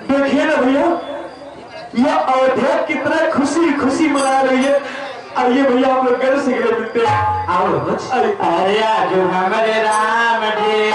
देखिए ना भैया, यह अयोध्या कितना खुशी खुशी मना रही है। आइए भैया हम लोग घर से गए मिलते हैं। अरे जो हमारे राम जी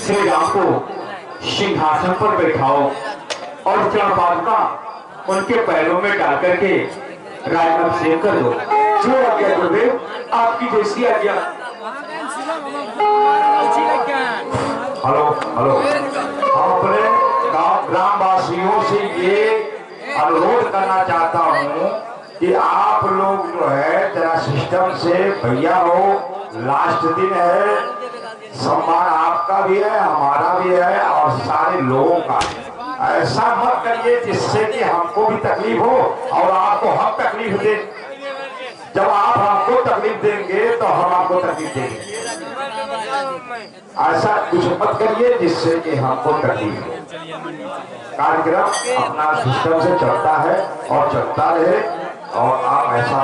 श्री राम को सिंहासन पर बैठाओ और चरण पादुका उनके पैरों में डाल करके राजअभिषेक कर दो। जो आज्ञा गुरुदेव, आपकी जैसी आज्ञा। हेलो हेलो, हम अपने ग्रामवासियों से ये अनुरोध करना चाहता हूँ कि आप लोग जो है जरा सिस्टम से, भैया हो लास्ट दिन है, सम्मान आपका भी है, हमारा भी है और सारे लोगों का। ऐसा मत करिए जिससे कि हमको भी तकलीफ हो और आपको हम तकलीफ दे। जब आप हमको तकलीफ देंगे तो हम आपको तकलीफ देंगे। ऐसा कुछ मत करिए जिससे कि हमको तकलीफ हो। कार्यक्रम अपना सिस्टम से चलता है और चलता रहे और आप ऐसा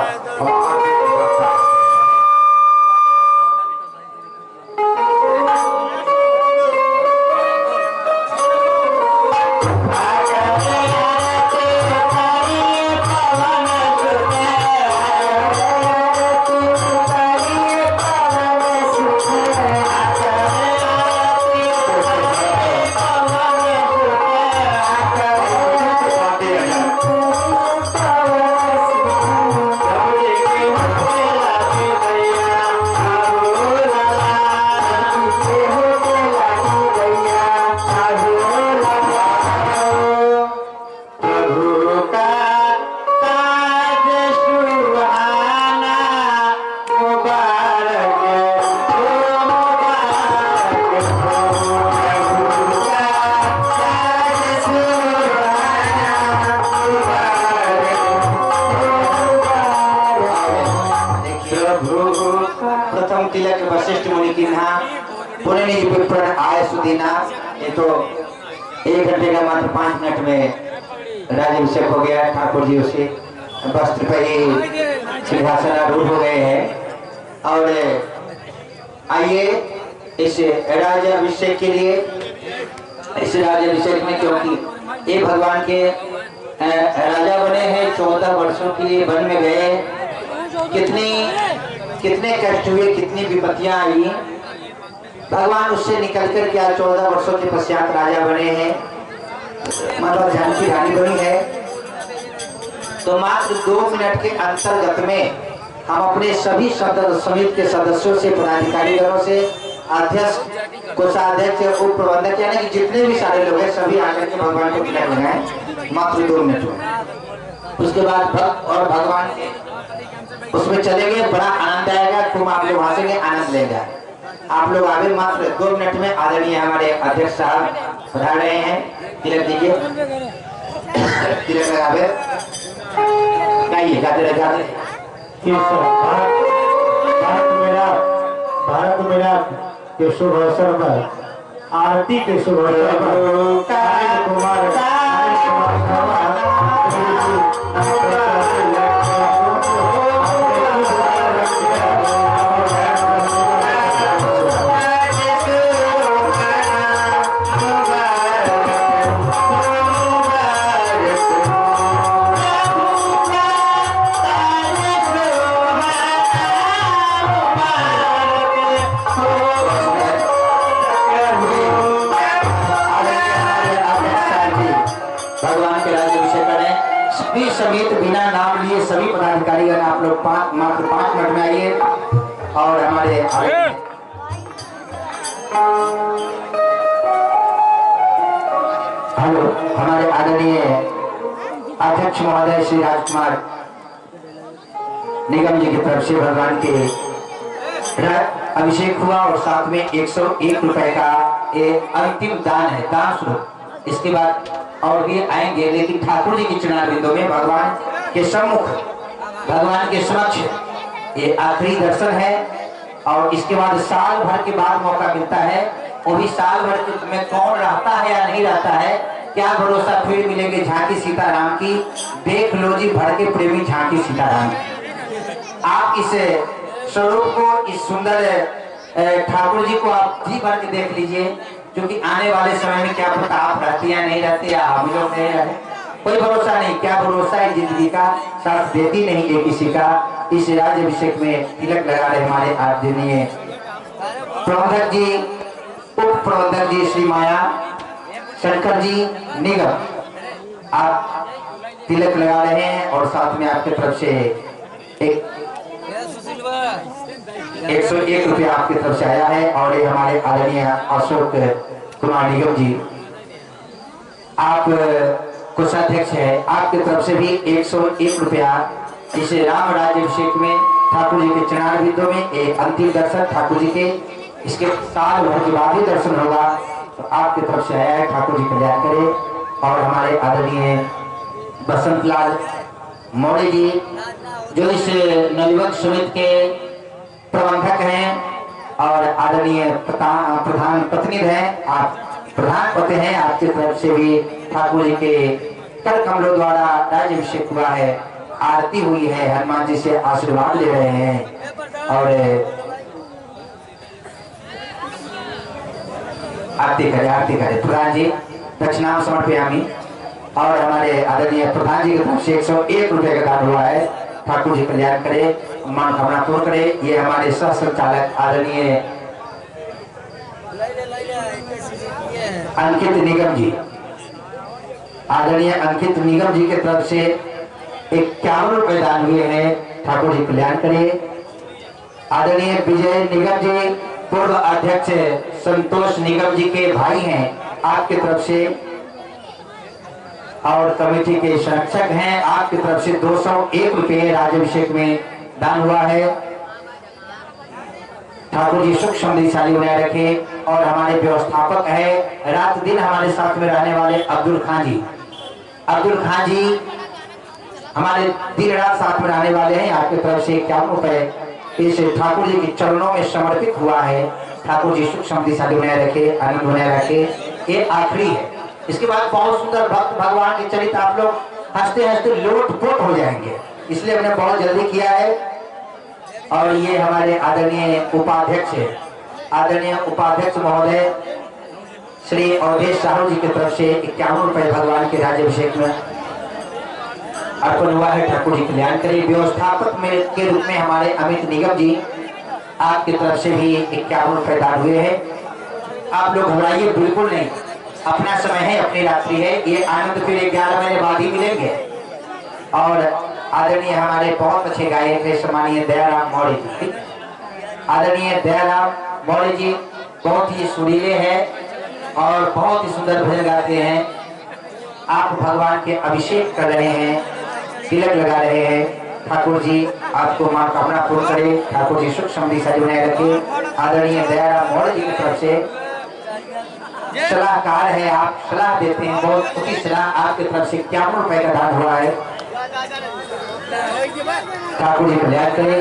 तिलक वशिष्ठ मुनि की आय सुदीना। ये तो 1 घंटे का मात्र 5 मिनट में राज्याभिषेक हो गया। ठाकुर जी उसे वस्त्र पर ही सिंहासन आरूढ़ हो गए हैं। और आइए इस राज्याभिषेक के लिए, इस राज्याभिषेक में क्योंकि ये भगवान के राजा बने हैं। 14 वर्षों के लिए वन में गए, कितने कष्ट हुए, कितनी विपत्तियां आई, भगवान उससे निकल कर क्या 14 वर्षों के पश्चात राजा बने हैं, माता जानकी रानी बनी है। तो मात्र 2 मिनट के अंतर्गत में हम अपने सभी समिति के सदस्यों से, पदाधिकारीगणों से, अध्यक्ष, कोषाध्यक्ष, उप प्रबंधक, यानी कि जितने भी सारे लोग हैं सभी आकर के भगवान को तिलक लगाएं मात्र 2 मिनट में। उसके बाद भक्त और भगवान के उसमें चलेंगे, बड़ा आनंद आएगा, तुम आप लोग हंसेंगे, आनंद लेगा। आप लोग आगे मात्र 2 मिनट में आदरणीय हमारे अध्यक्ष साहब पधार रहे हैं। तिलक दीजिए, तिलक लगावे, गाइए, गाते रहे। भारत मेरा के शुभ अवसर पर, आरती के शुभ अवसर पर कुमार समेत बिना नाम लिए सभी पदाधिकारीगण आप लोग मात्र 5 मिनट में आइए। और हमारे हमारे आदरणीय अध्यक्ष महोदय श्री राजकुमार निगम जी की तरफ से भगवान के अभिषेक हुआ और साथ में 101 रुपए का ये अंतिम दान है, दान स्वरूप। इसके बाद और भी आएंगे, लेकिन ठाकुर जी की चरण बिंदु में भगवान के सम्मुख, भगवान के समक्ष ये आखिरी दर्शन है। और इसके बाद साल भर के बाद मौका मिलता है, वो भी साल भर में कौन रहता है या नहीं रहता है, क्या भरोसा, फिर मिलेंगे झांकी सीताराम की। देख लो जी भर के प्रेमी झांकी सीताराम। आप इस स्वरूप को, इस सुंदर ठाकुर जी को आप जी भर के देख लीजिए, क्योंकि आने वाले समय में क्या पता आप रहते या नहीं रहते, या हम लोग नहीं रहे, कोई भरोसा नहीं। क्या भरोसा है, जिंदगी का साथ देती नहीं है किसी का। इस राज्याभिषेक में तिलक लगा रहे हमारे आदरणीय प्रबंधक जी, उप प्रबंधक जी श्री माया शंकर जी निगम, आप तिलक लगा रहे हैं। और साथ में आपकी तरफ से 101 रुपया आपकी तरफ से आया है। और ये हमारे आदरणीय अशोक कुमार निगम जी, आप कोषाध्यक्ष है, आपकी तरफ से भी 101 रुपया इस राम राज्याभिषेक में ठाकुर जी के चरणारविंदों में एक अंतिम दर्शन ठाकुर जी के, इसके साल भर के बाद ही दर्शन होगा, तो आपकी तरफ से आया है। ठाकुर जी कल्याण करे। और हमारे आदरणीय बसंत लाल मौर्य जी, जो इस नवयुवक समिति के प्रबंधक हैं और आदरणीय प्रधान पत्नी हैं, आप प्रधान पति हैं, आपकी तरफ से भी ठाकुर जी के कर कमलों द्वारा राज्याभिषेक हुआ है, आरती हुई है, हनुमान जी से आशीर्वाद ले रहे हैं। और आरती करे प्रधान जी, दक्षिणाम समर्पयामि। और हमारे आदरणीय प्रधान जी की तरफ से 101 रुपए का दान हुआ है। ठाकुर जी कल्याण करे, मनोकामना पूर्ण करे। ये हमारे सह संचालक आदरणीय अंकित निगम जी, आदरणीय अंकित निगम जी की तरफ से 51 रुपए दान हुए हैं। ठाकुर जी कल्याण करे। आदरणीय विजय निगम जी, पूर्व अध्यक्ष संतोष निगम जी के भाई हैं, आपकी तरफ से, और कमेटी के संरक्षक हैं, आपकी तरफ से 201 रुपये राज्याभिषेक में दान हुआ है। ठाकुर जी सुख समृद्धिशाली बनाए रखे। और हमारे व्यवस्थापक है, रात दिन हमारे साथ में रहने वाले अब्दुल खान जी हमारे दिन रात साथ में रहने वाले हैं। आपकी तरफ से 51 रुपए इस ठाकुर जी के चरणों में समर्पित हुआ है। ठाकुर जी सुख समृद्धिशाली बनाए रखे, आनंद बनाए रखे। ये आखिरी है। इसके बाद बहुत सुंदर भक्त भगवान के चरित्र आप लोग हंसते हंसते लोटपोट हो जाएंगे, इसलिए हमने बहुत जल्दी किया है। और ये हमारे आदरणीय उपाध्यक्ष है, आदरणीय उपाध्यक्ष महोदय श्री अवधेश साहू जी की तरफ से 51 रुपए भगवान के राज्याभिषेक में अर्पण हुआ है। ठाकुर जी कल्याण करे। व्यवस्थापक में के रूप में हमारे अमित निगम जी आपकी तरफ से भी 51 रुपए दान हुए हैं। आप लोग घबराइए बिल्कुल नहीं, अपना समय है, अपनी रात्रि है, ये आनंद फिर 11 महीने बाद ही मिलेंगे। और आदरणीय हमारे बहुत अच्छे गायक है सम्मानीय दयाराम मौर्य जी, आदरणीय दयाराम मौर्य जी बहुत ही सुरीले हैं और बहुत ही सुंदर भजन गाते हैं। आप भगवान के अभिषेक कर रहे हैं, तिलक लगा रहे हैं। ठाकुर जी आपको मनोकामना पूर्ण करे, ठाकुर जी सुख समृद्धि से बनाए रखे। आदरणीय दयाराम मौर्य जी की तरफ से सलाहकार है, आप सलाह देते हैं, बहुत अच्छी सलाह आपकी तरफ से 51 रुपए का दान हुआ है। ठाकुर जी कल्याण करे।